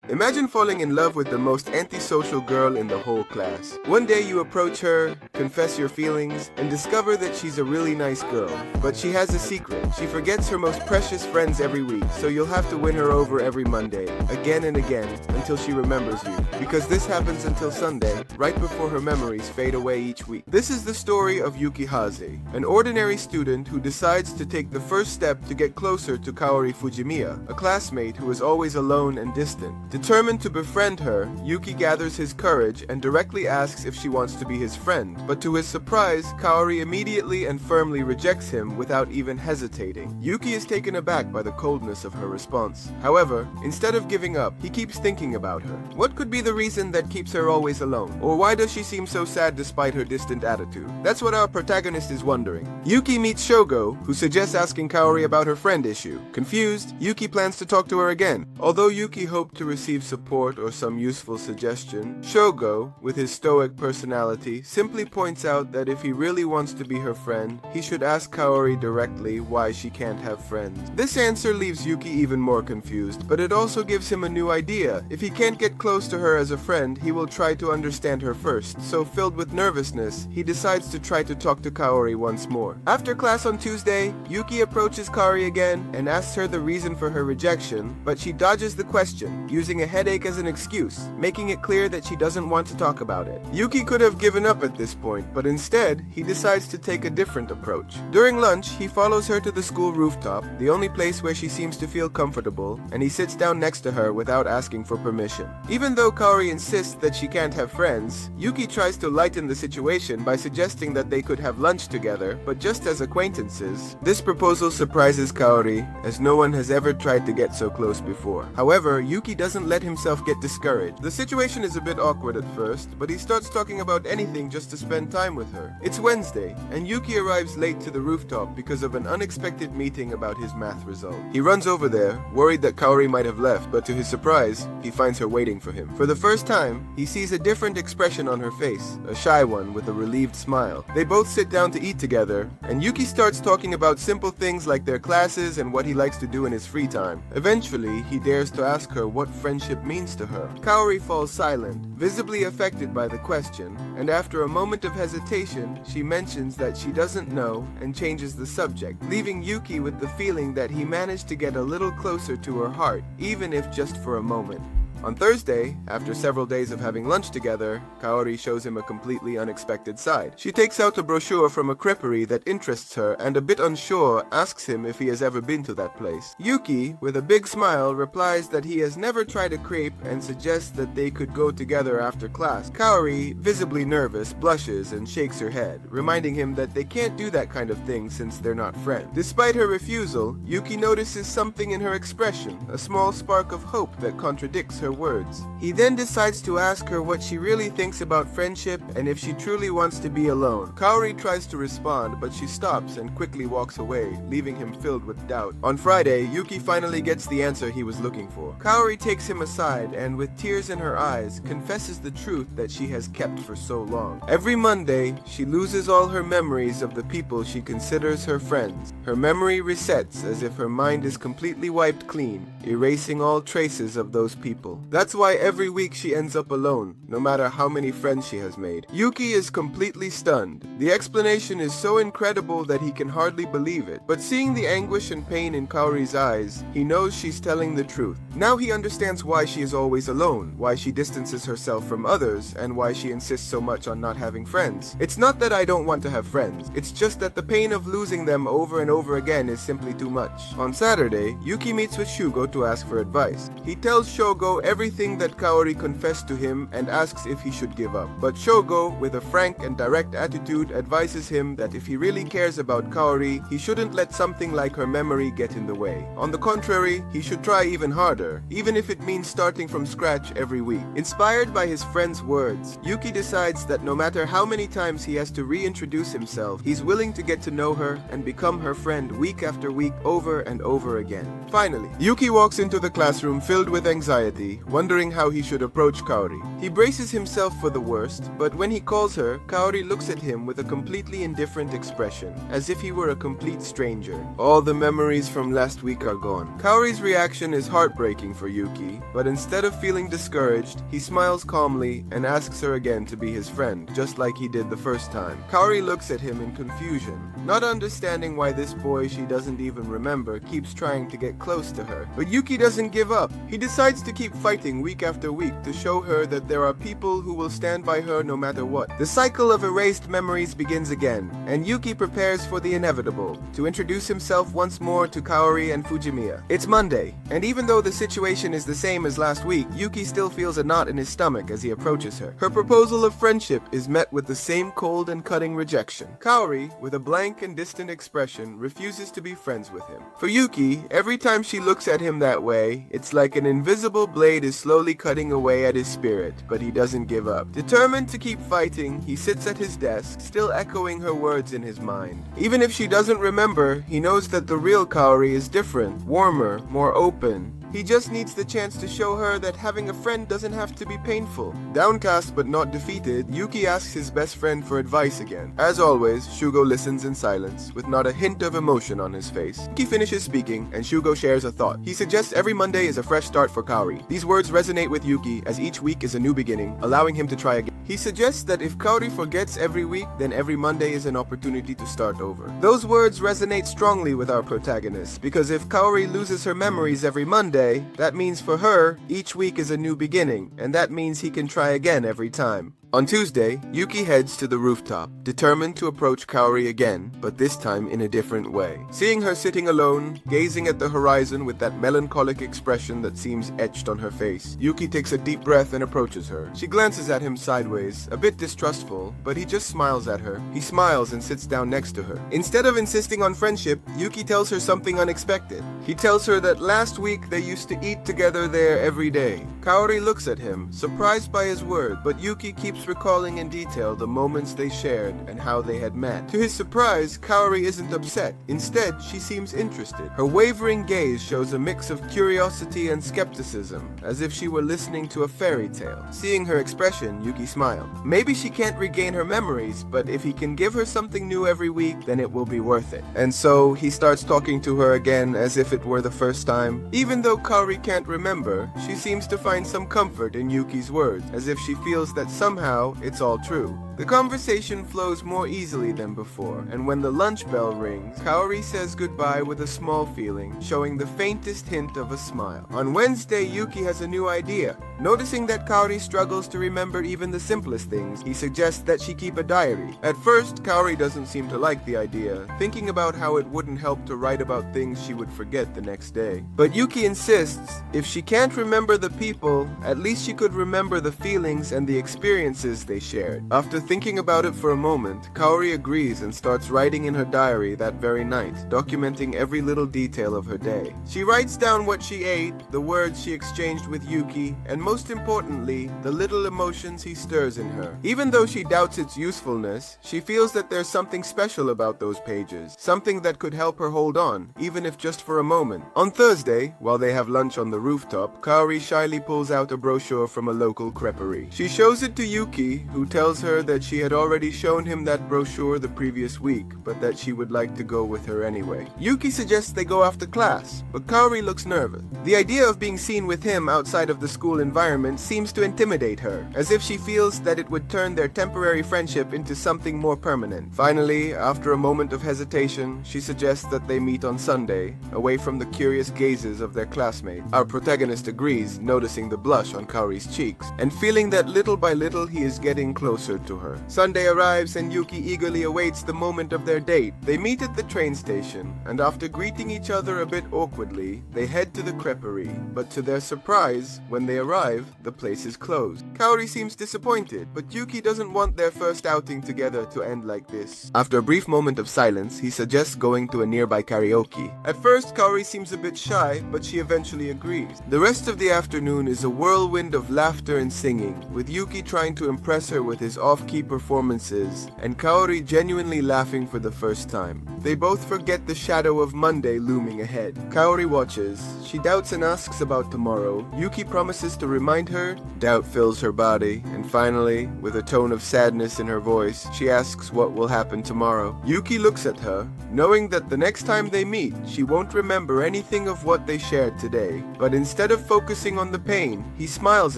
Imagine falling in love with the most antisocial girl in the whole class. One day you approach her, confess your feelings, and discover that she's a really nice girl. But she has a secret. She forgets her most precious friends every week, so you'll have to win her over every Monday, again and again, until she remembers you. Because this happens until Sunday, right before her memories fade away each week. This is the story of Yuki Haze, an ordinary student who decides to take the first step to get closer to Kaori Fujimiya, a classmate who is always alone and distant. Determined to befriend her, Yuki gathers his courage and directly asks if she wants to be his friend. But to his surprise, Kaori immediately and firmly rejects him without even hesitating. Yuki is taken aback by the coldness of her response. However, instead of giving up, he keeps thinking about her. What could be the reason that keeps her always alone? Or why does she seem so sad despite her distant attitude? That's what our protagonist is wondering. Yuki meets Shogo, who suggests asking Kaori about her friend issue. Confused, Yuki plans to talk to her again. Although Yuki hoped to receive support or some useful suggestion, Shogo, with his stoic personality, simply points out that if he really wants to be her friend, he should ask Kaori directly why she can't have friends. This answer leaves Yuki even more confused, but it also gives him a new idea. If he can't get close to her as a friend, he will try to understand her first. So filled with nervousness, he decides to try to talk to Kaori once more. After class on Tuesday, Yuki approaches Kaori again and asks her the reason for her rejection, but she dodges the question, using a headache as an excuse, making it clear that she doesn't want to talk about it. Yuki could have given up at this point, but instead, he decides to take a different approach. During lunch, he follows her to the school rooftop, the only place where she seems to feel comfortable, and he sits down next to her without asking for permission. Even though Kaori insists that she can't have friends, Yuki tries to lighten the situation by suggesting that they could have lunch together, but just as acquaintances. This proposal surprises Kaori, as no one has ever tried to get so close before. However, Yuki doesn't let himself get discouraged. The situation is a bit awkward at first, but he starts talking about anything just to spend time with her. It's Wednesday, and Yuki arrives late to the rooftop because of an unexpected meeting about his math result. He runs over there, worried that Kaori might have left, but to his surprise, he finds her waiting for him. For the first time, he sees a different expression on her face, a shy one with a relieved smile. They both sit down to eat together, and Yuki starts talking about simple things like their classes and what he likes to do in his free time. Eventually, he dares to ask her what friendship means to her. Kaori falls silent, visibly affected by the question, and after a moment of hesitation, she mentions that she doesn't know and changes the subject, leaving Yuki with the feeling that he managed to get a little closer to her heart, even if just for a moment. On Thursday, after several days of having lunch together, Kaori shows him a completely unexpected side. She takes out a brochure from a creperie that interests her and, a bit unsure, asks him if he has ever been to that place. Yuki, with a big smile, replies that he has never tried a crepe and suggests that they could go together after class. Kaori, visibly nervous, blushes and shakes her head, reminding him that they can't do that kind of thing since they're not friends. Despite her refusal, Yuki notices something in her expression, a small spark of hope that contradicts her words. He then decides to ask her what she really thinks about friendship and if she truly wants to be alone. Kaori tries to respond, but she stops and quickly walks away, leaving him filled with doubt. On Friday, Yuki finally gets the answer he was looking for. Kaori takes him aside and, with tears in her eyes, confesses the truth that she has kept for so long. Every Monday, she loses all her memories of the people she considers her friends. Her memory resets as if her mind is completely wiped clean, erasing all traces of those people. That's why every week she ends up alone, no matter how many friends she has made. Yuki is completely stunned. The explanation is so incredible that he can hardly believe it, but seeing the anguish and pain in Kaori's eyes, he knows she's telling the truth. Now he understands why she is always alone, why she distances herself from others, and why she insists so much on not having friends. It's not that I don't want to have friends, it's just that the pain of losing them over and over again is simply too much. On Saturday, Yuki meets with Shugo to ask for advice. He tells Shogo everything that Kaori confessed to him and asks if he should give up. But Shogo, with a frank and direct attitude, advises him that if he really cares about Kaori, he shouldn't let something like her memory get in the way. On the contrary, he should try even harder, even if it means starting from scratch every week. Inspired by his friend's words, Yuki decides that no matter how many times he has to reintroduce himself, he's willing to get to know her and become her friend week after week over and over again. Finally, Yuki walks into the classroom filled with anxiety Yuki, wondering how he should approach Kaori. He braces himself for the worst, but when he calls her, Kaori looks at him with a completely indifferent expression, as if he were a complete stranger. All the memories from last week are gone. Kaori's reaction is heartbreaking for Yuki, but instead of feeling discouraged, he smiles calmly and asks her again to be his friend, just like he did the first time. Kaori looks at him in confusion, not understanding why this boy she doesn't even remember keeps trying to get close to her. But Yuki doesn't give up. He decides to keep fighting week after week to show her that there are people who will stand by her no matter what. The cycle of erased memories begins again, and Yuki prepares for the inevitable, to introduce himself once more to Kaori and Fujimiya. It's Monday, and even though the situation is the same as last week, Yuki still feels a knot in his stomach as he approaches her. Her proposal of friendship is met with the same cold and cutting rejection. Kaori, with a blank and distant expression, refuses to be friends with him. For Yuki, every time she looks at him that way, it's like an invisible blade is slowly cutting away at his spirit, but he doesn't give up. Determined to keep fighting, he sits at his desk, still echoing her words in his mind. Even if she doesn't remember, he knows that the real Kaori is different, warmer, more open. He just needs the chance to show her that having a friend doesn't have to be painful. Downcast but not defeated, Yuki asks his best friend for advice again. As always, Shugo listens in silence, with not a hint of emotion on his face. Yuki finishes speaking, and Shugo shares a thought. He suggests every Monday is a fresh start for Kaori. These words resonate with Yuki, as each week is a new beginning, allowing him to try again. He suggests that if Kaori forgets every week, then every Monday is an opportunity to start over. Those words resonate strongly with our protagonist, because if Kaori loses her memories every Monday, that means for her, each week is a new beginning, and that means he can try again every time. On Tuesday, Yuki heads to the rooftop, determined to approach Kaori again, but this time in a different way. Seeing her sitting alone, gazing at the horizon with that melancholic expression that seems etched on her face, Yuki takes a deep breath and approaches her. She glances at him sideways, a bit distrustful, but he just smiles at her. He smiles and sits down next to her. Instead of insisting on friendship, Yuki tells her something unexpected. He tells her that last week they used to eat together there every day. Kaori looks at him, surprised by his word, but Yuki keeps recalling in detail the moments they shared and how they had met. To his surprise, Kaori isn't upset. Instead, she seems interested. Her wavering gaze shows a mix of curiosity and skepticism, as if she were listening to a fairy tale. Seeing her expression, Yuki smiled. Maybe she can't regain her memories, but if he can give her something new every week, then it will be worth it. And so, he starts talking to her again as if it were the first time. Even though Kaori can't remember, she seems to find some comfort in Yuki's words, as if she feels that somehow it's all true. The conversation flows more easily than before, and when the lunch bell rings, Kaori says goodbye with a small feeling, showing the faintest hint of a smile. On Wednesday, Yuki has a new idea. Noticing that Kaori struggles to remember even the simplest things, he suggests that she keep a diary. At first, Kaori doesn't seem to like the idea, thinking about how it wouldn't help to write about things she would forget the next day. But Yuki insists, if she can't remember the people, at least she could remember the feelings and the experiences they shared. After thinking about it for a moment, Kaori agrees and starts writing in her diary that very night, documenting every little detail of her day. She writes down what she ate, the words she exchanged with Yuki, and most importantly, the little emotions he stirs in her. Even though she doubts its usefulness, she feels that there's something special about those pages, something that could help her hold on, even if just for a moment. On Thursday, while they have lunch on the rooftop, Kaori shyly pulls out a brochure from a local creperie. She shows it to Yuki, who tells her that she had already shown him that brochure the previous week, but that she would like to go with her anyway. Yuki suggests they go after class, but Kaori looks nervous. The idea of being seen with him outside of the school environment seems to intimidate her, as if she feels that it would turn their temporary friendship into something more permanent. Finally, after a moment of hesitation, she suggests that they meet on Sunday, away from the curious gazes of their classmates. Our protagonist agrees, noticing the blush on Kaori's cheeks, and feeling that little by little he is getting closer to her. Sunday arrives and Yuki eagerly awaits the moment of their date. They meet at the train station, and after greeting each other a bit awkwardly, they head to the creperie. But to their surprise, when they arrive, the place is closed. Kaori seems disappointed, but Yuki doesn't want their first outing together to end like this. After a brief moment of silence, he suggests going to a nearby karaoke. At first, Kaori seems a bit shy, but she eventually agrees. The rest of the afternoon is a whirlwind of laughter and singing, with Yuki trying to impress her with his off-key Yuki performances, and Kaori genuinely laughing for the first time. They both forget the shadow of Monday looming ahead. Kaori watches. She doubts and asks about tomorrow. Yuki promises to remind her. Doubt fills her body, and finally, with a tone of sadness in her voice, she asks what will happen tomorrow. Yuki looks at her, knowing that the next time they meet, she won't remember anything of what they shared today. But instead of focusing on the pain, he smiles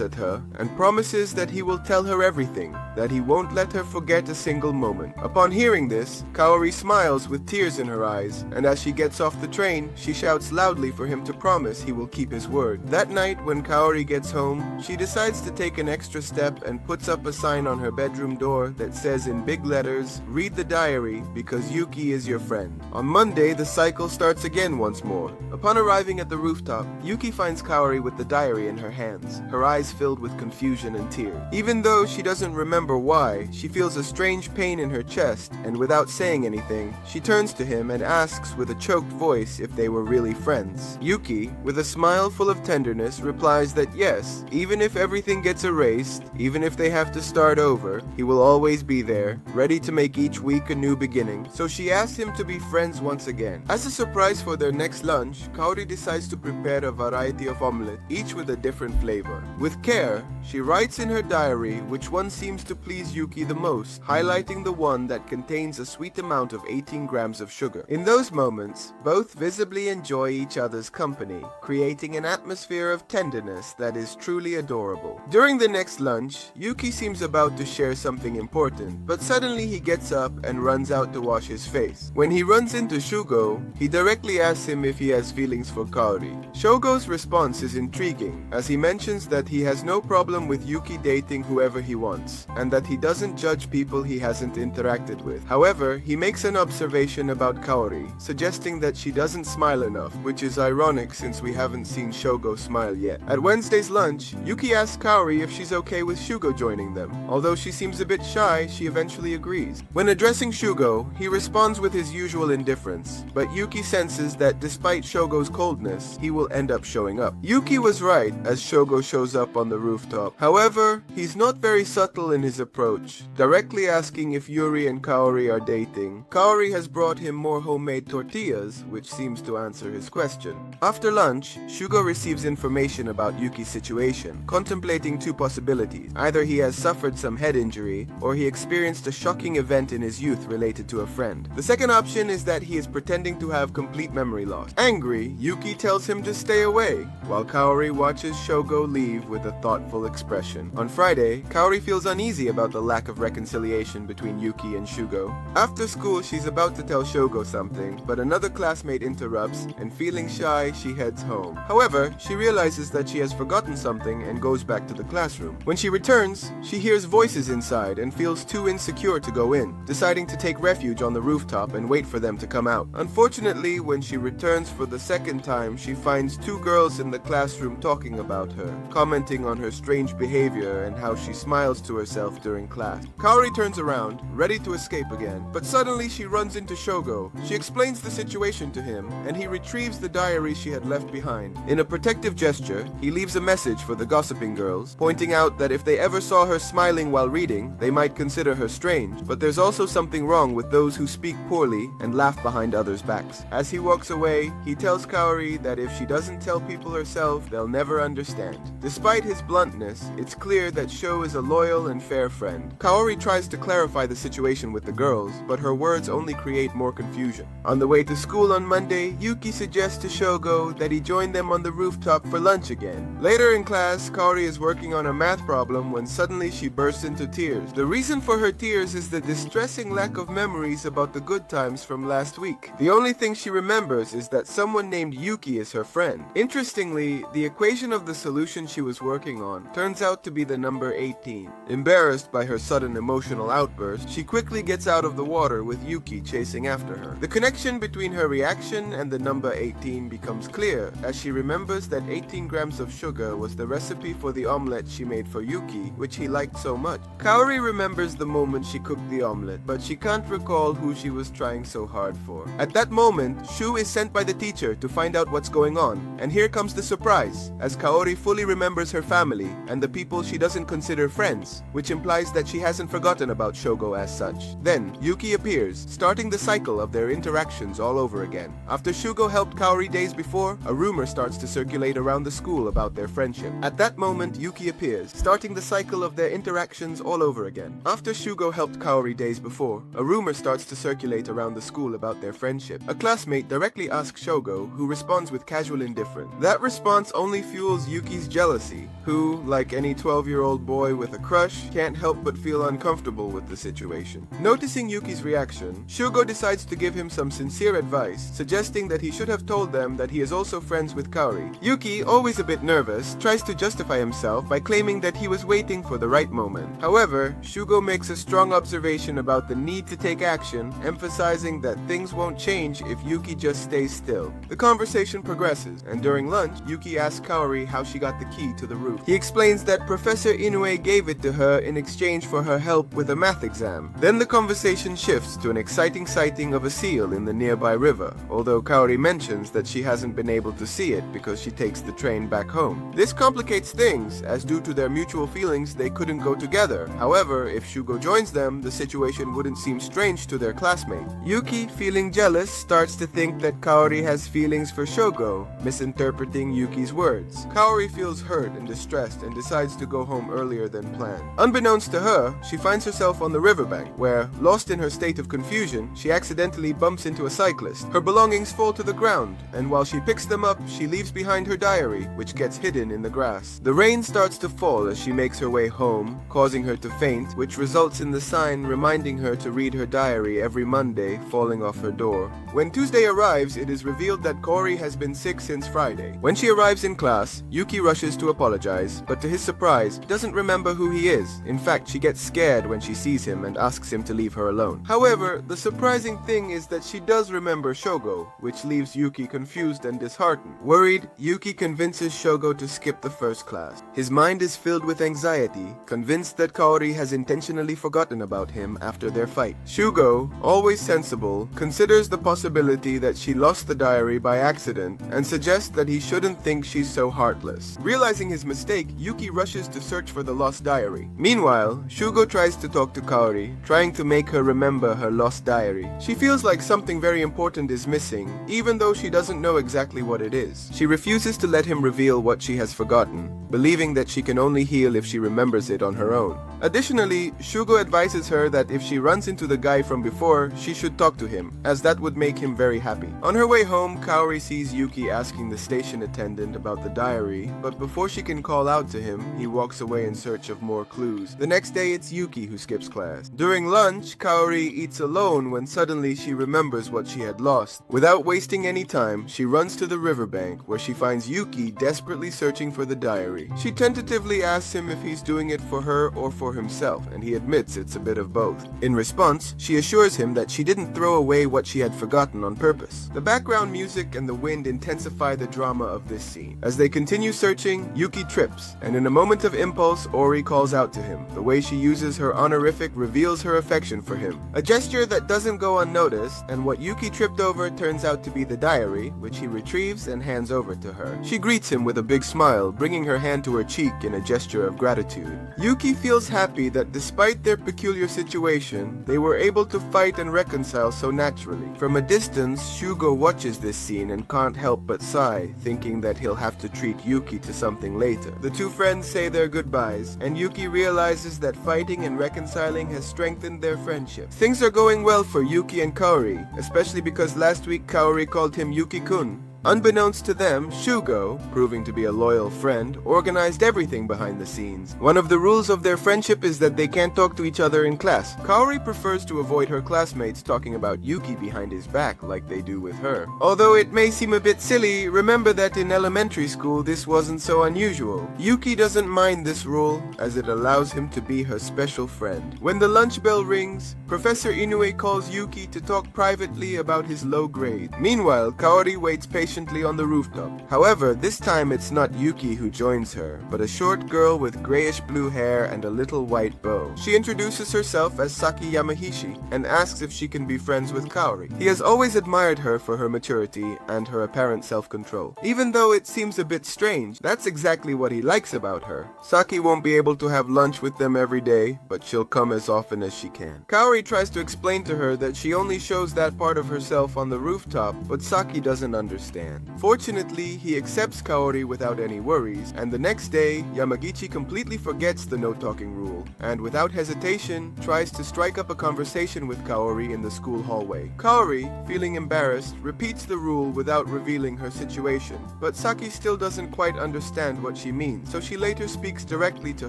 at her and promises that he will tell her everything, that he won't let her forget a single moment. Upon hearing this, Kaori smiles with tears in her eyes, and as she gets off the train, she shouts loudly for him to promise he will keep his word. That night, when Kaori gets home, she decides to take an extra step and puts up a sign on her bedroom door that says in big letters, "Read the diary because Yuki is your friend." On Monday, the cycle starts again once more. Upon arriving at the rooftop, Yuki finds Kaori with the diary in her hands, her eyes filled with confusion and tears. Even though she doesn't remember why, she feels a strange pain in her chest, and without saying anything, she turns to him and asks with a choked voice if they were really friends. Yuki, with a smile full of tenderness, replies that yes, even if everything gets erased, even if they have to start over, he will always be there, ready to make each week a new beginning. So she asks him to be friends once again. As a surprise for their next lunch, Kaori decides to prepare a variety of omelette, each with a different flavor. With care, she writes in her diary which one seems to please Yuki the most, highlighting the one that contains a sweet amount of 18 grams of sugar. In those moments, both visibly enjoy each other's company, creating an atmosphere of tenderness that is truly adorable. During the next lunch, Yuki seems about to share something important, but suddenly he gets up and runs out to wash his face. When he runs into Shugo, he directly asks him if he has feelings for Kaori. Shogo's response is intriguing, as he mentions that he has no problem with Yuki dating whoever he wants, and that he doesn't judge people he hasn't interacted with. However, he makes an observation about Kaori, suggesting that she doesn't smile enough, which is ironic since we haven't seen Shogo smile yet. At Wednesday's lunch, Yuki asks Kaori if she's okay with Shugo joining them. Although she seems a bit shy, she eventually agrees. When addressing Shugo, he responds with his usual indifference, but Yuki senses that despite Shogo's coldness, he will end up showing up. Yuki was right as Shogo shows up on the rooftop. However, he's not very subtle in his approach, directly asking if Yuri and Kaori are dating. Kaori has brought him more homemade tortillas, which seems to answer his question. After lunch, Shugo receives information about Yuki's situation, contemplating two possibilities. Either he has suffered some head injury, or he experienced a shocking event in his youth related to a friend. The second option is that he is pretending to have complete memory loss. Angry, Yuki tells him to stay away, while Kaori watches Shogo leave with a thoughtful expression. On Friday, Kaori feels uneasy about the lack of reconciliation between Yuki and Shugo. After school, she's about to tell Shogo something, but another classmate interrupts, and feeling shy, she heads home. However, she realizes that she has forgotten something and goes back to the classroom. When she returns, she hears voices inside and feels too insecure to go in, deciding to take refuge on the rooftop and wait for them to come out. Unfortunately, when she returns for the second time, she finds two girls in the classroom talking about her, commenting on her strange behavior and how she smiles to herself during class. Kaori turns around, ready to escape again, but suddenly she runs into Shogo. She explains the situation to him, and he retrieves the diary she had left behind. In a protective gesture, he leaves a message for the gossiping girls, pointing out that if they ever saw her smiling while reading, they might consider her strange, but there's also something wrong with those who speak poorly and laugh behind others' backs. As he walks away, he tells Kaori that if she doesn't tell people herself, they'll never understand. Despite his bluntness, it's clear that Sho is a loyal and fair friend. Kaori tries to clarify the situation with the girls, but her words only create more confusion. On the way to school on Monday, Yuki suggests to Shogo that he join them on the rooftop for lunch again. Later in class, Kaori is working on a math problem when suddenly she bursts into tears. The reason for her tears is the distressing lack of memories about the good times from last week. The only thing she remembers is that someone named Yuki is her friend. Interestingly, the equation of the solution she was working on turns out to be the number 18. Embarrassed by her sudden emotional outburst, she quickly gets out of the water with Yuki chasing after her. The connection between her reaction and the number 18 becomes clear as she remembers that 18 grams of sugar was the recipe for the omelette she made for Yuki, which he liked so much. Kaori remembers the moment she cooked the omelette, but she can't recall who she was trying so hard for. At that moment, Shu is sent by the teacher to find out what's going on, and here comes the surprise, as Kaori fully remembers her family and the people she doesn't consider friends, which implies that she hasn't forgotten about Shogo as such. Then, Yuki appears, starting the cycle of their interactions all over again. After Shugo helped Kaori days before, a rumor starts to circulate around the school about their friendship. At that moment, Yuki appears, starting the cycle of their interactions all over again. After Shugo helped Kaori days before, a rumor starts to circulate around the school about their friendship. A classmate directly asks Shogo, who responds with casual indifference. That response only fuels Yuki's jealousy, who, like any 12-year-old boy with a crush, can't help but feel uncomfortable with the situation. Noticing Yuki's reaction, Shugo decides to give him some sincere advice, suggesting that he should have told them that he is also friends with Kaori. Yuki, always a bit nervous, tries to justify himself by claiming that he was waiting for the right moment. However, Shugo makes a strong observation about the need to take action, emphasizing that things won't change if Yuki just stays still. The conversation progresses, and during lunch, Yuki asks Kaori how she got the key to the roof. He explains that Professor Inoue gave it to her in exchange for her help with a math exam. Then the conversation shifts to an exciting sighting of a seal in the nearby river, although Kaori mentions that she hasn't been able to see it because she takes the train back home. This complicates things, as due to their mutual feelings they couldn't go together. However, if Shugo joins them, the situation wouldn't seem strange to their classmate. Yuki, feeling jealous, starts to think that Kaori has feelings for Shogo, misinterpreting Yuki's words. Kaori feels hurt and distressed and decides to go home earlier than planned. Unbeknownst to her, she finds herself on the riverbank, where, lost in her state of confusion, she accidentally bumps into a cyclist. Her belongings fall to the ground, and while she picks them up, she leaves behind her diary, which gets hidden in the grass. The rain starts to fall as she makes her way home, causing her to faint, which results in the sign reminding her to read her diary every Monday falling off her door. When Tuesday arrives, it is revealed that Kaori has been sick since Friday. When she arrives in class, Yuki rushes to apologize, but to his surprise, doesn't remember who he is. In fact, she gets scared when she sees him and asks him to leave her alone. However, the surprising thing is that she does remember Shogo, which leaves Yuki confused and disheartened. Worried, Yuki convinces Shogo to skip the first class. His mind is filled with anxiety, convinced that Kaori has intentionally forgotten about him after their fight. Shugo, always sensible, considers the possibility that she lost the diary by accident and suggests that he shouldn't think she's so heartless. Realizing his mistake, Yuki rushes to search for the lost diary. Meanwhile, Shugo tries to talk to Kaori, trying to make her remember her lost diary. She feels like something very important is missing, even though she doesn't know exactly what it is. She refuses to let him reveal what she has forgotten, believing that she can only heal if she remembers it on her own. Additionally, Shugo advises her that if she runs into the guy from before, she should talk to him, as that would make him very happy. On her way home, Kaori sees Yuki asking the station attendant about the diary, but before she can call out to him, he walks away in search of more clues. The next day, it's Yuki who skips class. During lunch, Kaori eats alone when suddenly she remembers what she had lost. Without wasting any time, she runs to the riverbank, where she finds Yuki desperately searching for the diary. She tentatively asks him if he's doing it for her or for himself, and he admits it's a bit of both. In response, she assures him that she didn't throw away what she had forgotten on purpose. The background music and the wind intensify the drama of this scene. As they continue searching, Yuki trips, and in a moment of impulse, Ori calls out to him. The way she uses her honorific reveals her affection for him. A gesture that doesn't go unnoticed, and what Yuki tripped over turns out to be the diary, which he retrieves and hands over to her. She greets him with a big smile, bringing her hand to her cheek in a gesture of gratitude. Yuki feels happy that despite their peculiar situation, they were able to fight and reconcile so naturally. From a distance, Shugo watches this scene and can't help but sigh, thinking that he'll have to treat Yuki to something later. The two friends say their goodbyes, and Yuki realizes that fighting and reconciling has strengthened their friendship. Things are going well for Yuki and Kaori, especially because last week Kaori called him Yuki-kun. Unbeknownst to them, Shugo, proving to be a loyal friend, organized everything behind the scenes. One of the rules of their friendship is that they can't talk to each other in class. Kaori prefers to avoid her classmates talking about Yuki behind his back like they do with her. Although it may seem a bit silly, remember that in elementary school this wasn't so unusual. Yuki doesn't mind this rule, as it allows him to be her special friend. When the lunch bell rings, Professor Inoue calls Yuki to talk privately about his low grade. Meanwhile, Kaori waits patiently impatiently on the rooftop. However, this time it's not Yuki who joins her, but a short girl with grayish-blue hair and a little white bow. She introduces herself as Saki Yamahishi and asks if she can be friends with Kaori. He has always admired her for her maturity and her apparent self-control. Even though it seems a bit strange, that's exactly what he likes about her. Saki won't be able to have lunch with them every day, but she'll come as often as she can. Kaori tries to explain to her that she only shows that part of herself on the rooftop, but Saki doesn't understand. Fortunately, he accepts Kaori without any worries, and the next day, Yamagichi completely forgets the no-talking rule, and without hesitation, tries to strike up a conversation with Kaori in the school hallway. Kaori, feeling embarrassed, repeats the rule without revealing her situation, but Saki still doesn't quite understand what she means, so she later speaks directly to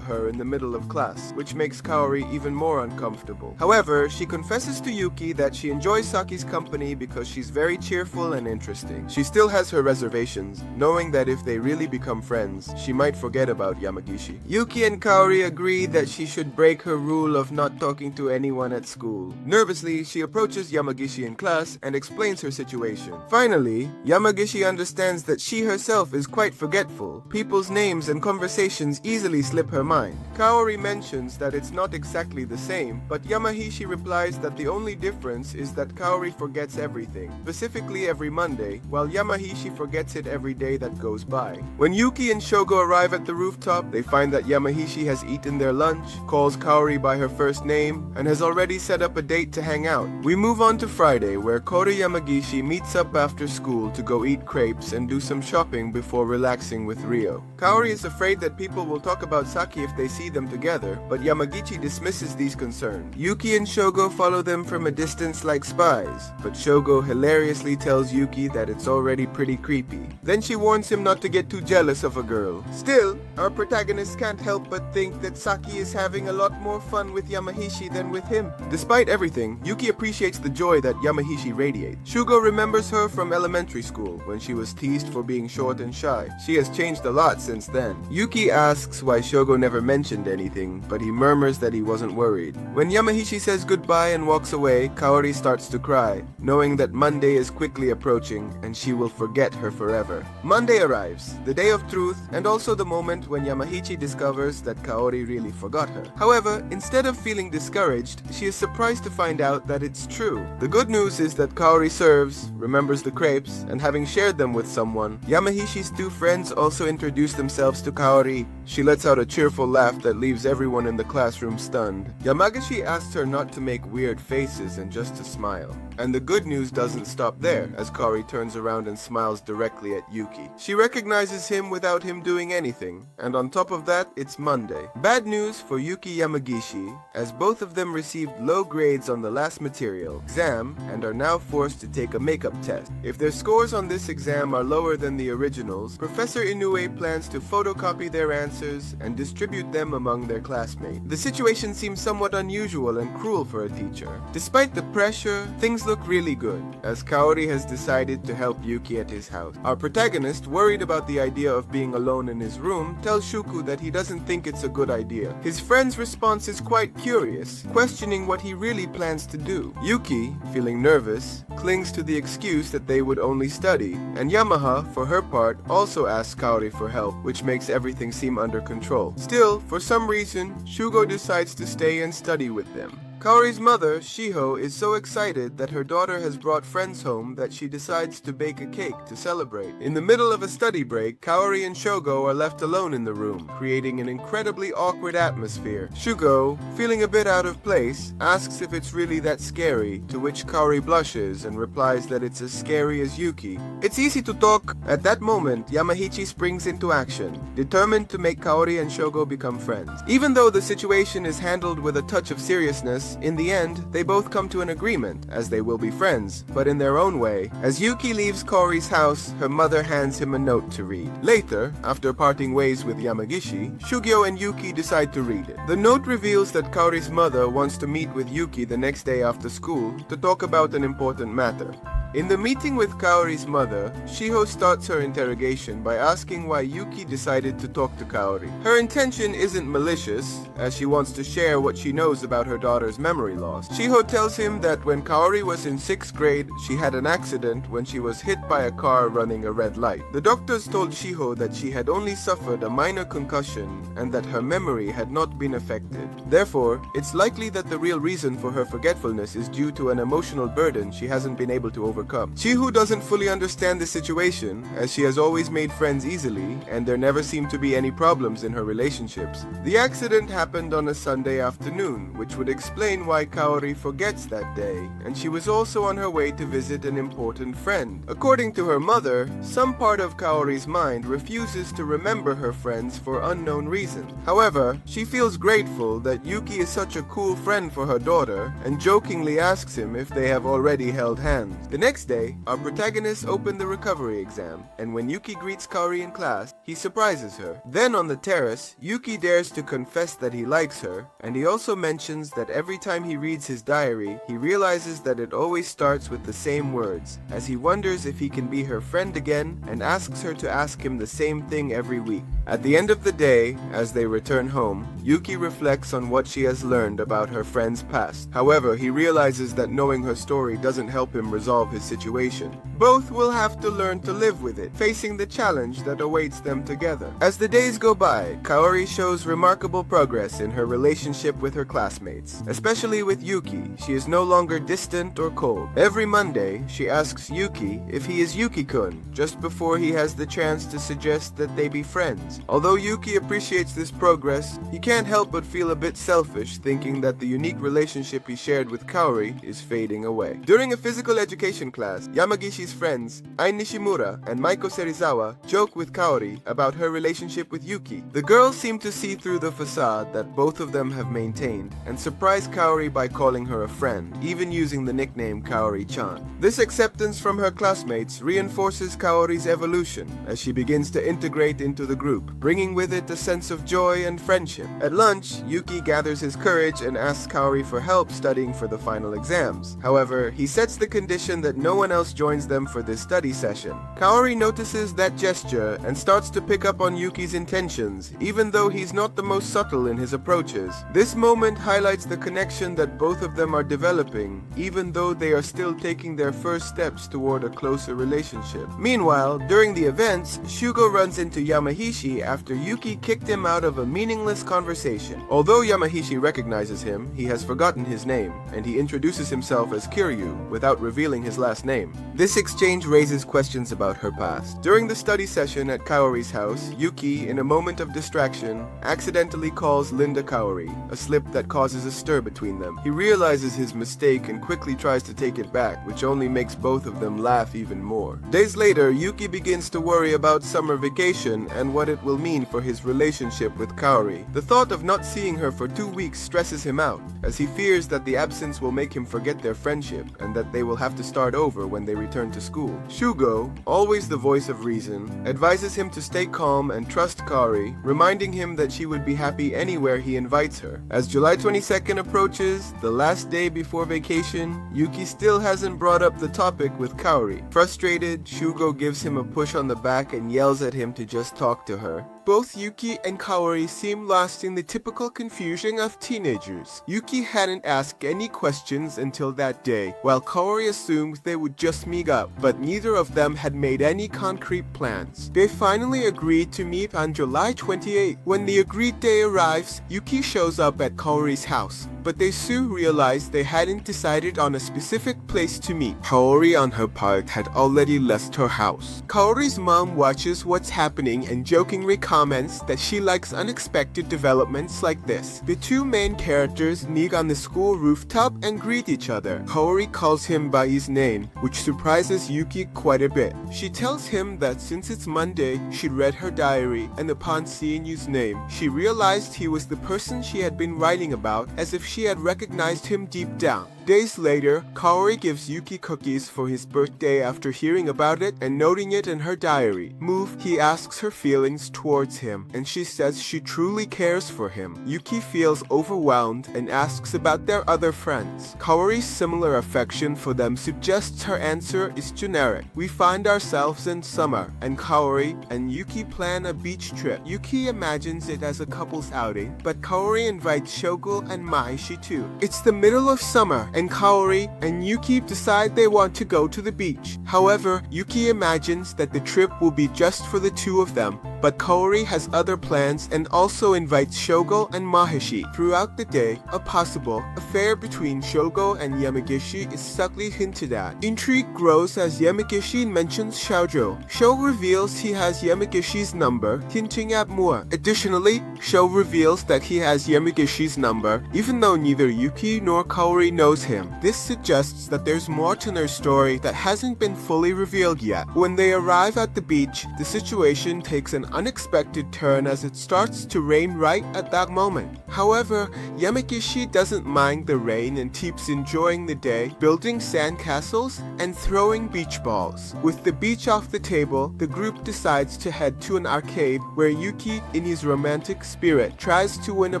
her in the middle of class, which makes Kaori even more uncomfortable. However, she confesses to Yuki that she enjoys Saki's company because she's very cheerful and interesting. She still has her reservations, knowing that if they really become friends, she might forget about Yamagishi. Yuki and Kaori agree that she should break her rule of not talking to anyone at school. Nervously, she approaches Yamagishi in class and explains her situation. Finally, Yamagishi understands that she herself is quite forgetful. People's names and conversations easily slip her mind. Kaori mentions that it's not exactly the same, but Yamahishi replies that the only difference is that Kaori forgets everything, specifically every Monday, while Yamahishi forgets it every day that goes by. When Yuki and Shogo arrive at the rooftop, they find that Yamahishi has eaten their lunch, calls Kaori by her first name, and has already set up a date to hang out. We move on to Friday, where Koro Yamagishi meets up after school to go eat crepes and do some shopping before relaxing with Ryo. Kaori is afraid that people will talk about Saki if they see them together, but Yamagichi dismisses these concerns. Yuki and Shogo follow them from a distance like spies, but Shogo hilariously tells Yuki that it's already pretty creepy. Then she warns him not to get too jealous of a girl. Still, our protagonist can't help but think that Saki is having a lot more fun with Yamahishi than with him. Despite everything, Yuki appreciates the joy that Yamahishi radiates. Shugo remembers her from elementary school, when she was teased for being short and shy. She has changed a lot since then. Yuki asks why Shogo never mentioned anything, but he murmurs that he wasn't worried. When Yamahishi says goodbye and walks away, Kaori starts to cry, knowing that Monday is quickly approaching and she will forget her forever. Monday arrives, the day of truth, and also the moment when Yamahichi discovers that Kaori really forgot her. However, instead of feeling discouraged, she is surprised to find out that it's true. The good news is that Kaori serves, remembers the crepes, and having shared them with someone, Yamahishi's two friends also introduce themselves to Kaori. She lets out a cheerful laugh that leaves everyone in the classroom stunned. Yamagishi asks her not to make weird faces and just to smile. And the good news doesn't stop there, as Kaori turns around and smiles directly at Yuki. She recognizes him without him doing anything, and on top of that, it's Monday. Bad news for Yuki Yamagishi, as both of them received low grades on the last material exam and are now forced to take a makeup test. If their scores on this exam are lower than the originals, Professor Inoue plans to photocopy their answers and distribute them among their classmates. The situation seems somewhat unusual and cruel for a teacher. Despite the pressure, things look really good, as Kaori has decided to help Yuki at his house. Our protagonist, worried about the idea of being alone in his room, tells Shuku that he doesn't think it's a good idea. His friend's response is quite curious, questioning what he really plans to do. Yuki, feeling nervous, clings to the excuse that they would only study, and Yamaha, for her part, also asks Kaori for help, which makes everything seem under control. Still, for some reason, Shugo decides to stay and study with them. Kaori's mother, Shiho, is so excited that her daughter has brought friends home that she decides to bake a cake to celebrate. In the middle of a study break, Kaori and Shogo are left alone in the room, creating an incredibly awkward atmosphere. Shugo, feeling a bit out of place, asks if it's really that scary, to which Kaori blushes and replies that it's as scary as Yuki. It's easy to talk. At that moment, Yamahichi springs into action, determined to make Kaori and Shogo become friends. Even though the situation is handled with a touch of seriousness, in the end, they both come to an agreement, as they will be friends, but in their own way. As Yuki leaves Kaori's house, her mother hands him a note to read. Later, after parting ways with Yamagishi, Shugyo and Yuki decide to read it. The note reveals that Kaori's mother wants to meet with Yuki the next day after school to talk about an important matter. In the meeting with Kaori's mother, Shiho starts her interrogation by asking why Yuki decided to talk to Kaori. Her intention isn't malicious, as she wants to share what she knows about her daughter's memory loss. Shiho tells him that when Kaori was in 6th grade, she had an accident when she was hit by a car running a red light. The doctors told Shiho that she had only suffered a minor concussion and that her memory had not been affected. Therefore, it's likely that the real reason for her forgetfulness is due to an emotional burden she hasn't been able to overcome. Shiho doesn't fully understand the situation, as she has always made friends easily and there never seem to be any problems in her relationships. The accident happened on a Sunday afternoon, which would explain why Kaori forgets that day, and she was also on her way to visit an important friend. According to her mother, some part of Kaori's mind refuses to remember her friends for unknown reasons. However, she feels grateful that Yuki is such a cool friend for her daughter and jokingly asks him if they have already held hands. The next day, our protagonists open the recovery exam, and when Yuki greets Kaori in class, he surprises her. Then on the terrace, Yuki dares to confess that he likes her, and he also mentions that every time he reads his diary, he realizes that it always starts with the same words, as he wonders if he can be her friend again and asks her to ask him the same thing every week. At the end of the day, as they return home, Yuki reflects on what she has learned about her friend's past. However, he realizes that knowing her story doesn't help him resolve his situation. Both will have to learn to live with it, facing the challenge that awaits them together. As the days go by, Kaori shows remarkable progress in her relationship with her classmates. Especially with Yuki, she is no longer distant or cold. Every Monday, she asks Yuki if he is Yuki-kun, just before he has the chance to suggest that they be friends. Although Yuki appreciates this progress, he can't help but feel a bit selfish, thinking that the unique relationship he shared with Kaori is fading away. During a physical education class, Yamagishi's friends, Ai Nishimura and Maiko Serizawa, joke with Kaori about her relationship with Yuki. The girls seem to see through the facade that both of them have maintained, and surprise Kaori by calling her a friend, even using the nickname Kaori-chan. This acceptance from her classmates reinforces Kaori's evolution as she begins to integrate into the group, bringing with it a sense of joy and friendship. At lunch, Yuki gathers his courage and asks Kaori for help studying for the final exams. However, he sets the condition that no one else joins them for this study session. Kaori notices that gesture and starts to pick up on Yuki's intentions, even though he's not the most subtle in his approaches. This moment highlights the connection that both of them are developing, even though they are still taking their first steps toward a closer relationship. Meanwhile, during the events, Shugo runs into Yamahishi after Yuki kicked him out of a meaningless conversation. Although Yamahishi recognizes him, he has forgotten his name, and he introduces himself as Kiryu without revealing his last name. This exchange raises questions about her past. During the study session at Kaori's house, Yuki, in a moment of distraction, accidentally calls Linda Kaori, a slip that causes a stir between them. He realizes his mistake and quickly tries to take it back, which only makes both of them laugh even more. Days later, Yuki begins to worry about summer vacation and what it will mean for his relationship with Kaori. The thought of not seeing her for 2 weeks stresses him out, as he fears that the absence will make him forget their friendship and that they will have to start over when they return to school. Shugo, always the voice of reason, advises him to stay calm and trust Kaori, reminding him that she would be happy anywhere he invites her. As July 22nd approaches, the last day before vacation, Yuki still hasn't brought up the topic with Kaori. Frustrated, Shugo gives him a push on the back and yells at him to just talk to her. Both Yuki and Kaori seem lost in the typical confusion of teenagers. Yuki hadn't asked any questions until that day, while Kaori assumed they would just meet up, but neither of them had made any concrete plans. They finally agreed to meet on July 28. When the agreed day arrives, Yuki shows up at Kaori's house, but they soon realized they hadn't decided on a specific place to meet. Kaori, on her part, had already left her house. Kaori's mom watches what's happening and jokingly comments that she likes unexpected developments like this. The two main characters meet on the school rooftop and greet each other. Kaori calls him by his name, which surprises Yuki quite a bit. She tells him that since it's Monday, she'd read her diary, and upon seeing his name, she realized he was the person she had been writing about, as if she had recognized him deep down. Days later, Kaori gives Yuki cookies for his birthday after hearing about it and noting it in her diary. Moved, he asks her feelings towards him, and she says she truly cares for him. Yuki feels overwhelmed and asks about their other friends. Kaori's similar affection for them suggests her answer is generic. We find ourselves in summer, and Kaori and Yuki plan a beach trip. Yuki imagines it as a couple's outing, but Kaori invites Shogo and Maishi too. It's the middle of summer, and Kaori and Yuki decide they want to go to the beach. However, Yuki imagines that the trip will be just for the two of them, but Kaori has other plans and also invites Shogo and Maheshi. Throughout the day, a possible affair between Shogo and Yamagishi is subtly hinted at. Intrigue grows as Yamagishi mentions Shoujo. Sho reveals he has Yamagishi's number, hinting at more. Additionally, Sho reveals that he has Yamagishi's number, even though neither Yuki nor Kaori knows him. This suggests that there's more to their story that hasn't been fully revealed yet. When they arrive at the beach, the situation takes an unexpected turn as it starts to rain right at that moment. However, Yamagishi doesn't mind the rain and keeps enjoying the day, building sandcastles and throwing beach balls. With the beach off the table, the group decides to head to an arcade where Yuki, in his romantic spirit, tries to win a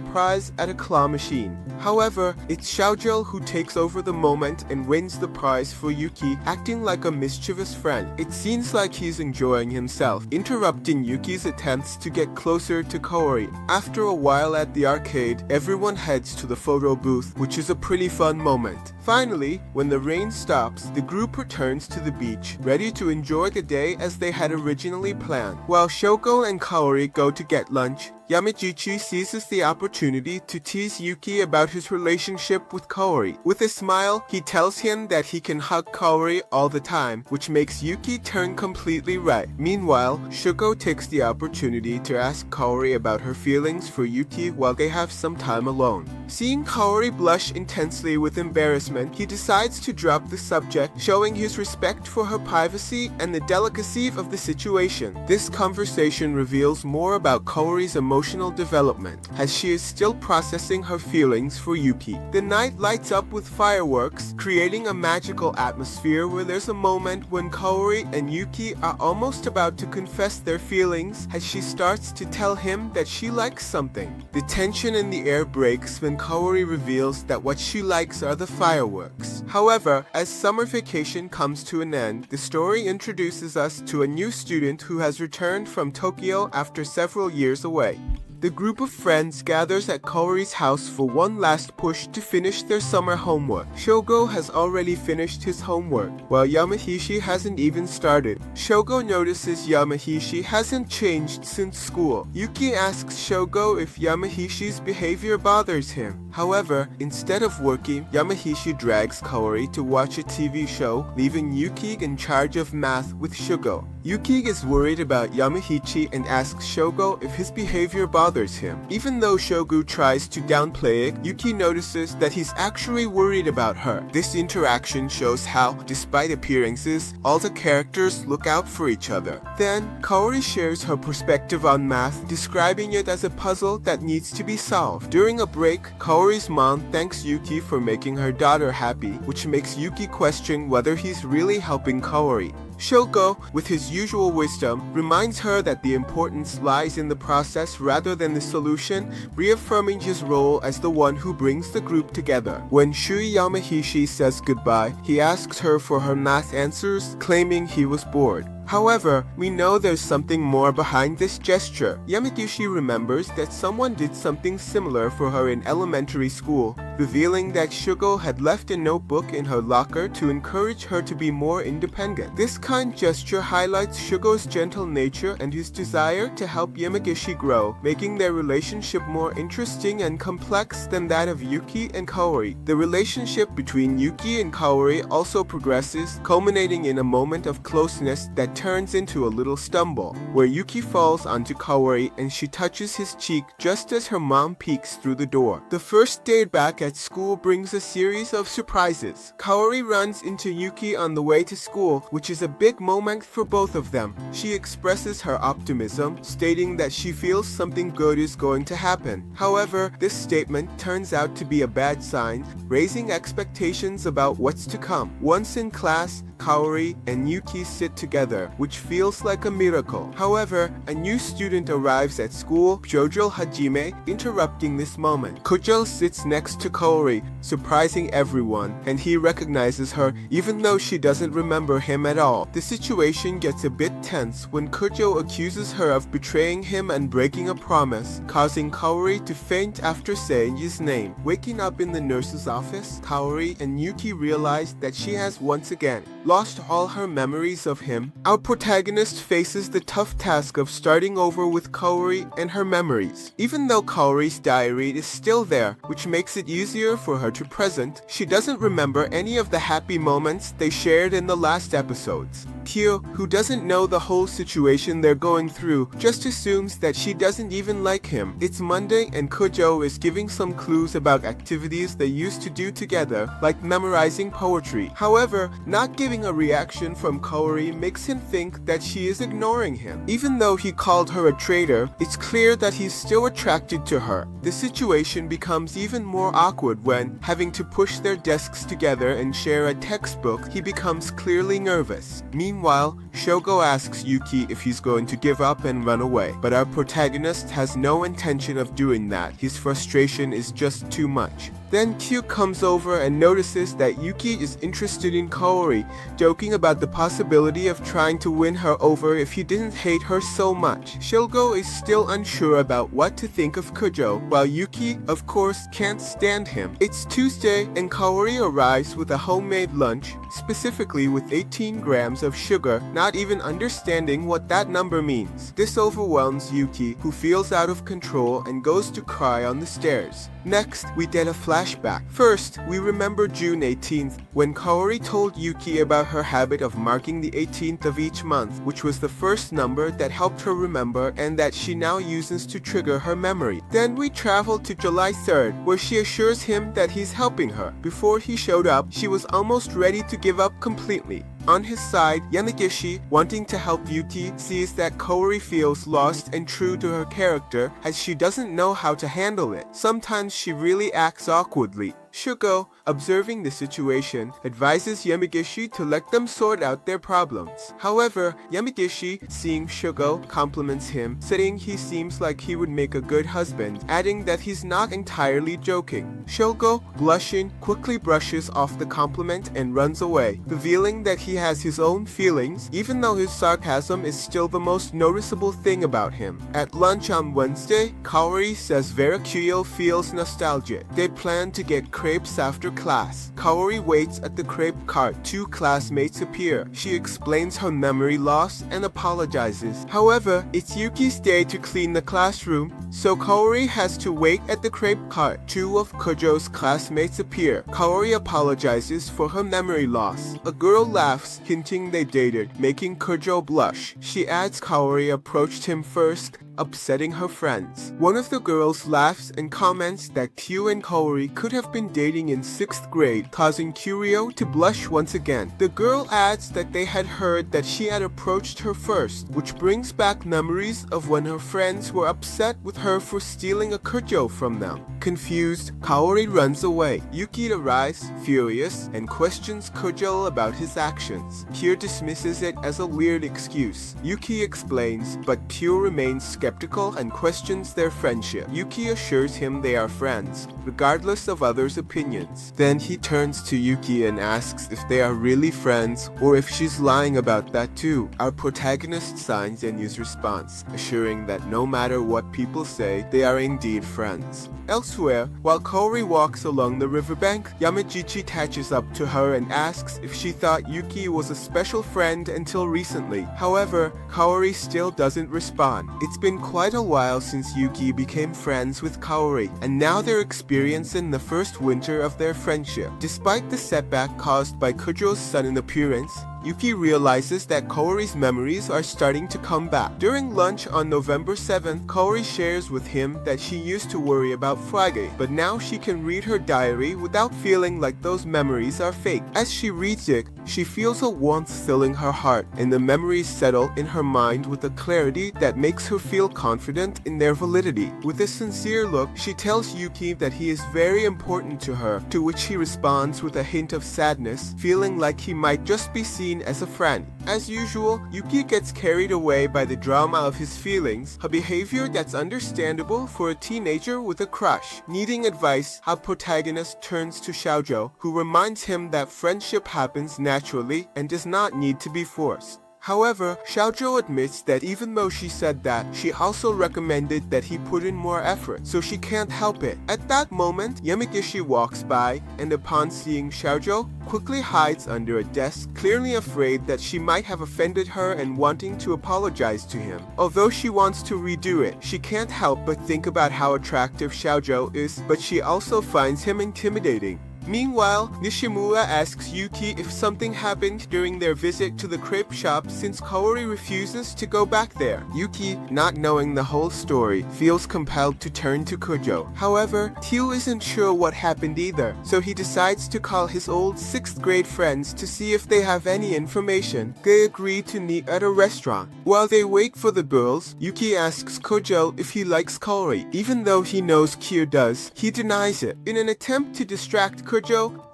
prize at a claw machine. However, it's Xiaojou who takes over the moment and wins the prize for Yuki, acting like a mischievous friend. It seems like he's enjoying himself, interrupting Yuki's attempts to get closer to Kaori. After a while at the arcade, everyone heads to the photo booth, which is a pretty fun moment. Finally, when the rain stops, the group returns to the beach, ready to enjoy the day as they had originally planned. While Shoko and Kaori go to get lunch, Yamagishi seizes the opportunity to tease Yuki about his relationship with Kaori. With a smile, he tells him that he can hug Kaori all the time, which makes Yuki turn completely red. Meanwhile, Shoko takes the opportunity to ask Kaori about her feelings for Yuki while they have some time alone. Seeing Kaori blush intensely with embarrassment, he decides to drop the subject, showing his respect for her privacy and the delicacy of the situation. This conversation reveals more about Kaori's emotional development, as she is still processing her feelings for Yuki. The night lights up with fireworks, creating a magical atmosphere where there's a moment when Kaori and Yuki are almost about to confess their feelings as she starts to tell him that she likes something. The tension in the air breaks when Kaori reveals that what she likes are the fireworks. However, as summer vacation comes to an end, the story introduces us to a new student who has returned from Tokyo after several years away. The group of friends gathers at Kaori's house for one last push to finish their summer homework. Shogo has already finished his homework, while Yamahishi hasn't even started. Shogo notices Yamahishi hasn't changed since school. Yuki asks Shogo if Yamahishi's behavior bothers him. However, instead of working, Yamahishi drags Kaori to watch a TV show, leaving Yuki in charge of math with Shogo. Yuki is worried about Yamahishi and asks Shogo if his behavior bothers him. Even though Shogo tries to downplay it, Yuki notices that he's actually worried about her. This interaction shows how, despite appearances, all the characters look out for each other. Then, Kaori shares her perspective on math, describing it as a puzzle that needs to be solved. During a break, Kaori's mom thanks Yuki for making her daughter happy, which makes Yuki question whether he's really helping Kaori. Shogo, with his usual wisdom, reminds her that the importance lies in the process rather than the solution, reaffirming his role as the one who brings the group together. When Shui Yamahishi says goodbye, he asks her for her math answers, claiming he was bored. However, we know there's something more behind this gesture. Yamagishi remembers that someone did something similar for her in elementary school, revealing that Shugo had left a notebook in her locker to encourage her to be more independent. This kind gesture highlights Shugo's gentle nature and his desire to help Yamagishi grow, making their relationship more interesting and complex than that of Yuki and Kaori. The relationship between Yuki and Kaori also progresses, culminating in a moment of closeness that turns into a little stumble, where Yuki falls onto Kaori and she touches his cheek just as her mom peeks through the door. The first day back at at school brings a series of surprises. Kaori runs into Yuki on the way to school, which is a big moment for both of them. She expresses her optimism, stating that she feels something good is going to happen. However, this statement turns out to be a bad sign, raising expectations about what's to come. Once in class, Kaori and Yuki sit together, which feels like a miracle. However, a new student arrives at school, Jojo Hajime, interrupting this moment. Kojo sits next to Kaori, surprising everyone, and he recognizes her even though she doesn't remember him at all. The situation gets a bit tense when Kojo accuses her of betraying him and breaking a promise, causing Kaori to faint after saying his name. Waking up in the nurse's office, Kaori and Yuki realize that she has once again lost all her memories of him. Our protagonist faces the tough task of starting over with Kaori and her memories. Even though Kaori's diary is still there, which makes it easier for her to present, she doesn't remember any of the happy moments they shared in the last episodes. Kyo, who doesn't know the whole situation they're going through, just assumes that she doesn't even like him. It's Monday and Kojo is giving some clues about activities they used to do together, like memorizing poetry. However, not giving a reaction from Kaori makes him think that she is ignoring him. Even though he called her a traitor, it's clear that he's still attracted to her. The situation becomes even more awkward when, having to push their desks together and share a textbook, he becomes clearly nervous. Meanwhile, Shogo asks Yuki if he's going to give up and run away, but our protagonist has no intention of doing that. His frustration is just too much. Then Kyu comes over and notices that Yuki is interested in Kaori, joking about the possibility of trying to win her over if he didn't hate her so much. Shogo is still unsure about what to think of Kojo, while Yuki, of course, can't stand him. It's Tuesday and Kaori arrives with a homemade lunch, specifically with 18 grams of sugar, not even understanding what that number means. This overwhelms Yuki, who feels out of control and goes to cry on the stairs. Next, we get a flashback. First, we remember June 18th, when Kaori told Yuki about her habit of marking the 18th of each month, which was the first number that helped her remember and that she now uses to trigger her memory. Then we travel to July 3rd, where she assures him that he's helping her. Before he showed up, she was almost ready to give up completely. On his side, Yamagishi, wanting to help Yuki, sees that Kaori feels lost and true to her character as she doesn't know how to handle it. Sometimes she really acts awkwardly. Shugo, observing the situation, advises Yamagishi to let them sort out their problems. However, Yamagishi, seeing Shugo, compliments him, saying he seems like he would make a good husband, adding that he's not entirely joking. Shugo, blushing, quickly brushes off the compliment and runs away, revealing that he has his own feelings, even though his sarcasm is still the most noticeable thing about him. At lunch on Wednesday, Kaori says Veracruz feels nostalgic. They plan to get crepes after class. Kaori waits at the crepe cart. Two classmates appear. She explains her memory loss and apologizes. However, it's Yuki's day to clean the classroom, so Kaori has to wait at the crepe cart. Two of Kojo's classmates appear. Kaori apologizes for her memory loss. A girl laughs, hinting they dated, making Kojo blush. She adds Kaori approached him first, upsetting her friends. One of the girls laughs and comments that Kyu and Kaori could have been dating in 6th grade, causing Kuro to blush once again. The girl adds that they had heard that she had approached her first, which brings back memories of when her friends were upset with her for stealing a Kojo from them. Confused, Kaori runs away. Yuki arrives, furious, and questions Kojo about his actions. Kyo dismisses it as a weird excuse. Yuki explains, but Kyo remains skeptical and questions their friendship. Yuki assures him they are friends, regardless of others' opinions. Then he turns to Yuki and asks if they are really friends or if she's lying about that too. Our protagonist signs Enyu's response, assuring that no matter what people say, they are indeed friends. Elsewhere, while Kaori walks along the riverbank, Yamagishi catches up to her and asks if she thought Yuki was a special friend until recently. However, Kaori still doesn't respond. It's been quite a while since Yuki became friends with Kaori, and now they're experiencing the first winter of their friendship. Despite the setback caused by Kojo's sudden appearance, Yuki realizes that Kaori's memories are starting to come back. During lunch on November 7th, Kaori shares with him that she used to worry about Friday, but now she can read her diary without feeling like those memories are fake. As she reads it, she feels a warmth filling her heart, and the memories settle in her mind with a clarity that makes her feel confident in their validity. With a sincere look, she tells Yuki that he is very important to her, to which he responds with a hint of sadness, feeling like he might just be seen as a friend. As usual, Yuki gets carried away by the drama of his feelings, a behavior that's understandable for a teenager with a crush. Needing advice, our protagonist turns to Xiaozhou, who reminds him that friendship happens naturally and does not need to be forced. However, Xiaozhou admits that even though she said that, she also recommended that he put in more effort, so she can't help it. At that moment, Yamagishi walks by, and upon seeing Xiaozhou, quickly hides under a desk, clearly afraid that she might have offended her and wanting to apologize to him. Although she wants to redo it, she can't help but think about how attractive Xiaozhou is, but she also finds him intimidating. Meanwhile, Nishimura asks Yuki if something happened during their visit to the crepe shop since Kaori refuses to go back there. Yuki, not knowing the whole story, feels compelled to turn to Kujo. However, Teal isn't sure what happened either, so he decides to call his old 6th grade friends to see if they have any information. They agree to meet at a restaurant. While they wait for the girls, Yuki asks Kujo if he likes Kaori. Even though he knows Kyo does, he denies it. In an attempt to distract Kujo,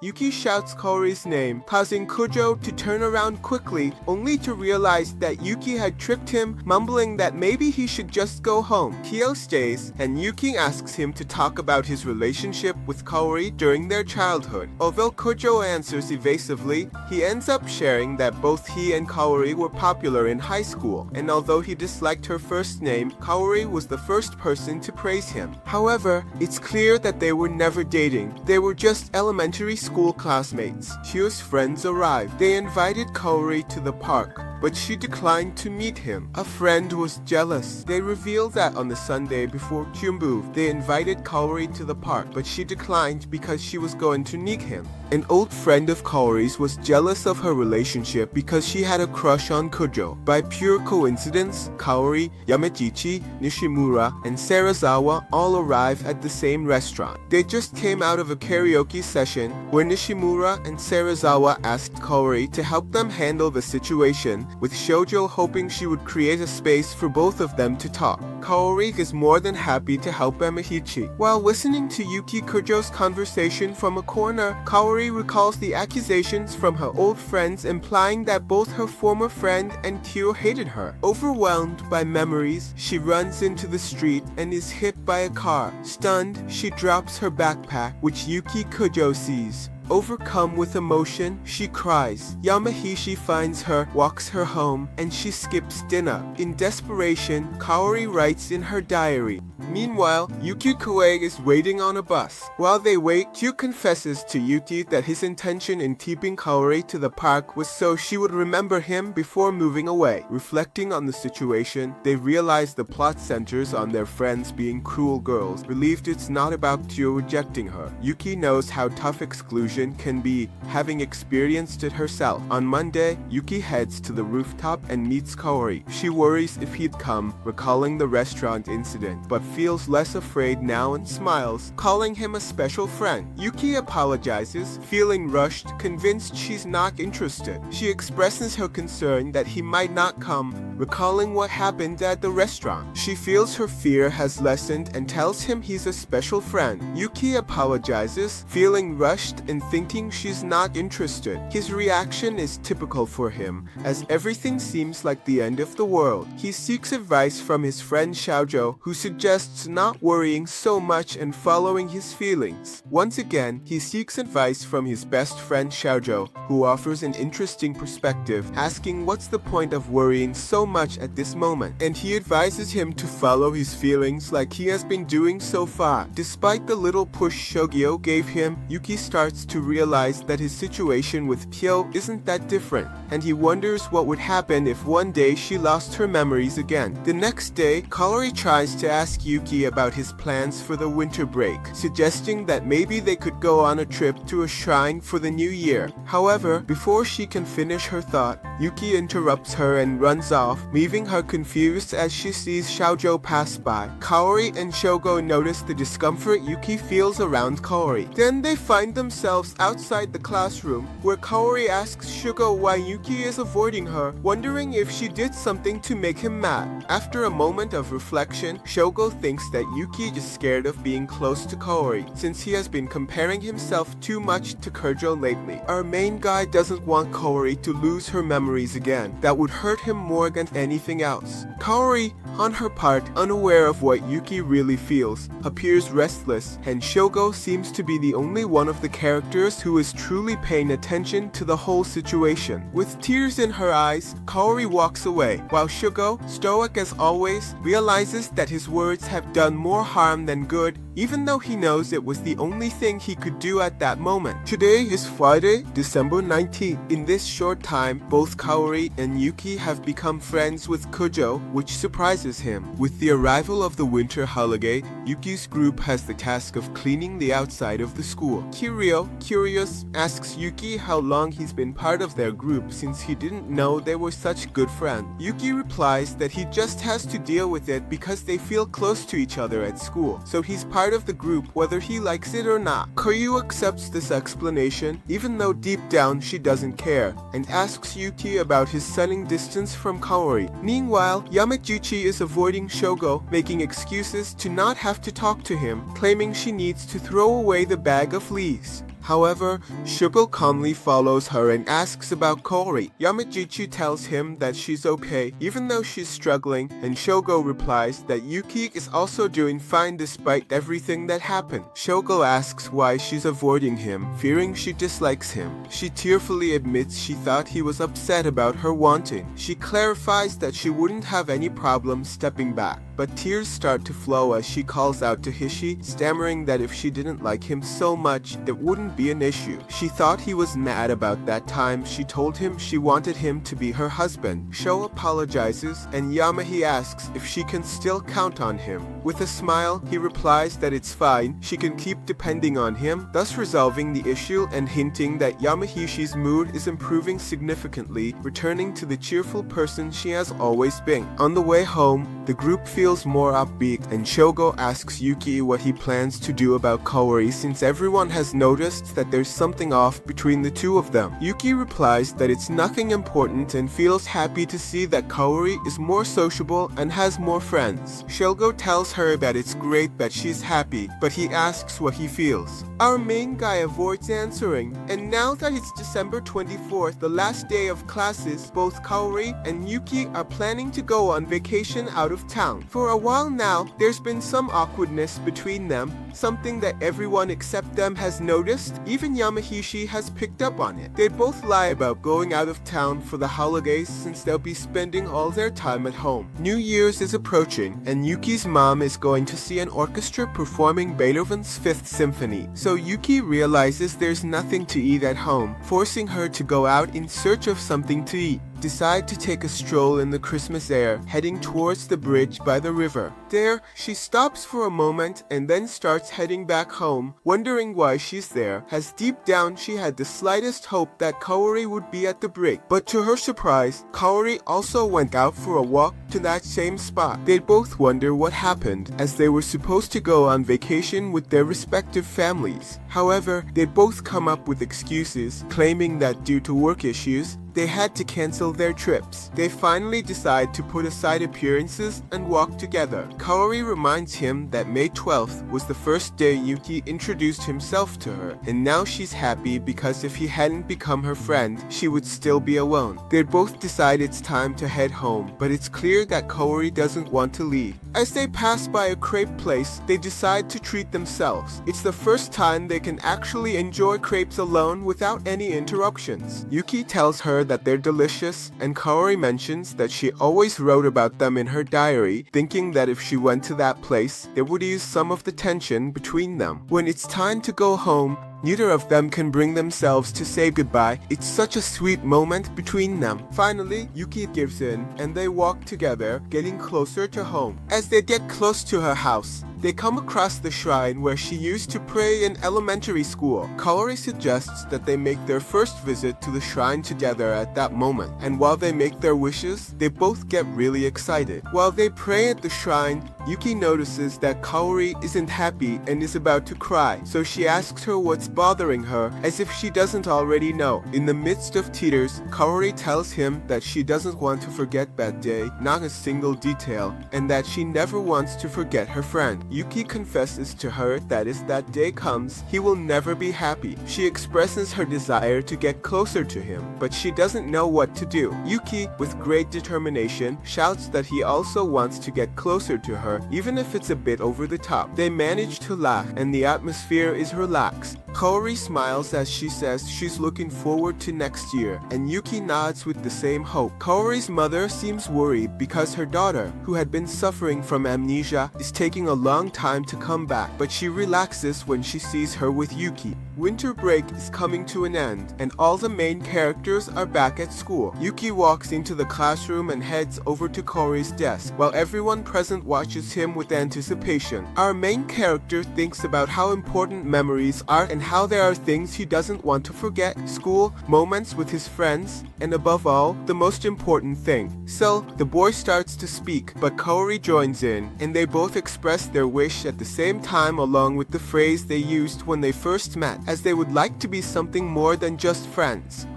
Yuki shouts Kaori's name, causing Kujo to turn around quickly, only to realize that Yuki had tricked him, mumbling that maybe he should just go home. Kyo stays, and Yuki asks him to talk about his relationship with Kaori during their childhood. Although Kujo answers evasively, he ends up sharing that both he and Kaori were popular in high school, and although he disliked her first name, Kaori was the first person to praise him. However, it's clear that they were never dating. They were just elementary school classmates. Kyo's friends arrived. They invited Kaori to the park, but she declined to meet him. A friend was jealous. They revealed that on the Sunday before Kyumbu, they invited Kaori to the park, but she declined because she was going to meet him. An old friend of Kaori's was jealous of her relationship because she had a crush on Kujo. By pure coincidence, Kaori, Yamagichi, Nishimura, and Sarazawa all arrive at the same restaurant. They just came out of a karaoke session where Nishimura and Sarazawa asked Kaori to help them handle the situation, with Shoujo hoping she would create a space for both of them to talk. Kaori is more than happy to help Emihichi. While listening to Yuki Kujo's conversation from a corner, Kaori recalls the accusations from her old friends implying that both her former friend and Kyo hated her. Overwhelmed by memories, she runs into the street and is hit by a car. Stunned, she drops her backpack, which Yuki Kujo sees. Overcome with emotion, she cries. Yamahishi finds her, walks her home, and she skips dinner. In desperation, Kaori writes in her diary. Meanwhile, Yuki Kue is waiting on a bus. While they wait, Kyu confesses to Yuki that his intention in keeping Kaori to the park was so she would remember him before moving away. Reflecting on the situation, they realize the plot centers on their friends being cruel girls, relieved it's not about Kyu rejecting her. Yuki knows how tough exclusion can be, having experienced it herself. On Monday, Yuki heads to the rooftop and meets Kaori. She worries if he'd come, recalling the restaurant incident, but feels less afraid now and smiles, calling him a special friend. Yuki apologizes, feeling rushed, convinced she's not interested. She expresses her concern that he might not come, recalling what happened at the restaurant. She feels her fear has lessened and tells him he's a special friend. Yuki apologizes, feeling rushed and thinking she's not interested. His reaction is typical for him, as everything seems like the end of the world. He seeks advice from his friend Xiaozhou, who suggests not worrying so much and following his feelings. Once again, he seeks advice from his best friend Xiaozhou, who offers an interesting perspective, asking what's the point of worrying so much at this moment, and he advises him to follow his feelings like he has been doing so far. Despite the little push Shogyo gave him, Yuki starts to to realize that his situation with Pyo isn't that different, and he wonders what would happen if one day she lost her memories again. The next day, Kaori tries to ask Yuki about his plans for the winter break, suggesting that maybe they could go on a trip to a shrine for the new year. However, before she can finish her thought, Yuki interrupts her and runs off, leaving her confused as she sees Xiaozhou pass by. Kaori and Shogo notice the discomfort Yuki feels around Kaori. Then they find themselves outside the classroom, where Kaori asks Shogo why Yuki is avoiding her, wondering if she did something to make him mad. After a moment of reflection, Shogo thinks that Yuki is scared of being close to Kaori, since he has been comparing himself too much to Kuro lately. Our main guy doesn't want Kaori to lose her memories again. That would hurt him more than anything else. Kaori, on her part, unaware of what Yuki really feels, appears restless, and Shogo seems to be the only one of the characters who is truly paying attention to the whole situation. With tears in her eyes, Kaori walks away, while Shogo, stoic as always, realizes that his words have done more harm than good, even though he knows it was the only thing he could do at that moment. Today is Friday, December 19th. In this short time, both Kaori and Yuki have become friends with Kujo, which surprises him. With the arrival of the winter holiday, Yuki's group has the task of cleaning the outside of the school. Kuro, curious, asks Yuki how long he's been part of their group since he didn't know they were such good friends. Yuki replies that he just has to deal with it because they feel close to each other at school, so he's part of the group whether he likes it or not. Kuro accepts this explanation, even though deep down she doesn't care, and asks Yuki about his sudden distance from Kaori. Meanwhile, Yamaguchi is avoiding Shogo, making excuses to not have to talk to him, claiming she needs to throw away the bag of leaves. However, Shogo calmly follows her and asks about Kaori. Yamaguchi tells him that she's okay, even though she's struggling, and Shogo replies that Yuki is also doing fine despite everything that happened. Shogo asks why she's avoiding him, fearing she dislikes him. She tearfully admits she thought he was upset about her wanting. She clarifies that she wouldn't have any problem stepping back, but tears start to flow as she calls out to Hishi, stammering that if she didn't like him so much, it wouldn't be an issue. She thought he was mad about that time she told him she wanted him to be her husband. Sho apologizes, and Yamahi asks if she can still count on him. With a smile, he replies that it's fine, she can keep depending on him, thus resolving the issue and hinting that Yamahishi's mood is improving significantly, returning to the cheerful person she has always been. On the way home, the group feels more upbeat, and Shogo asks Yuki what he plans to do about Kaori since everyone has noticed that there's something off between the two of them. Yuki replies that it's nothing important and feels happy to see that Kaori is more sociable and has more friends. Shogo tells her that it's great that she's happy, but he asks what he feels. Our main guy avoids answering, and now that it's December 24th, the last day of classes, both Kaori and Yuki are planning to go on vacation out of town. For a while now, there's been some awkwardness between them, something that everyone except them has noticed. Even Yamahishi has picked up on it. They both lie about going out of town for the holidays since they'll be spending all their time at home. New Year's is approaching, and Yuki's mom is going to see an orchestra performing Beethoven's Fifth Symphony, so Yuki realizes there's nothing to eat at home, forcing her to go out in search of something to eat. Decide to take a stroll in the Christmas air, heading towards the bridge by the river. There, she stops for a moment and then starts heading back home, wondering why she's there, as deep down she had the slightest hope that Kaori would be at the bridge. But to her surprise, Kaori also went out for a walk to that same spot. They both wonder what happened, as they were supposed to go on vacation with their respective families. However, they both come up with excuses, claiming that due to work issues, they had to cancel their trips. They finally decide to put aside appearances and walk together. Kaori reminds him that May 12th was the first day Yuki introduced himself to her, and now she's happy because if he hadn't become her friend, she would still be alone. They both decide it's time to head home, but it's clear that Kaori doesn't want to leave. As they pass by a crepe place, they decide to treat themselves. It's the first time they can actually enjoy crepes alone without any interruptions. Yuki tells her that they're delicious, and Kaori mentions that she always wrote about them in her diary, thinking that if she went to that place, it would ease some of the tension between them. When it's time to go home, Neither of them can bring themselves to say goodbye. It's such a sweet moment between them. Finally, Yuki gives in, and they walk together, getting closer to home. As they get close to her house, they come across the shrine where she used to pray in elementary school. Kaori suggests that they make their first visit to the shrine together at that moment, and while they make their wishes, they both get really excited. While they pray at the shrine, Yuki notices that Kaori isn't happy and is about to cry, so she asks her what's bothering her, as if she doesn't already know. In the midst of tears, Kaori tells him that she doesn't want to forget that day, not a single detail, and that she never wants to forget her friend. Yuki confesses to her that if that day comes, he will never be happy. She expresses her desire to get closer to him, but she doesn't know what to do. Yuki, with great determination, shouts that he also wants to get closer to her, even if it's a bit over the top. They manage to laugh, and the atmosphere is relaxed. Kaori smiles as she says she's looking forward to next year, and Yuki nods with the same hope. Kaori's mother seems worried because her daughter, who had been suffering from amnesia, is taking a long time to come back, but she relaxes when she sees her with Yuki. Winter break is coming to an end, and all the main characters are back at school. Yuki walks into the classroom and heads over to Kaori's desk, while everyone present watches him with anticipation. Our main character thinks about how important memories are and how there are things he doesn't want to forget, school, moments with his friends, and above all, the most important thing. So, the boy starts to speak, but Kaori joins in, and they both express their wish at the same time along with the phrase they used when they first met, as they would like to be something more than just friends.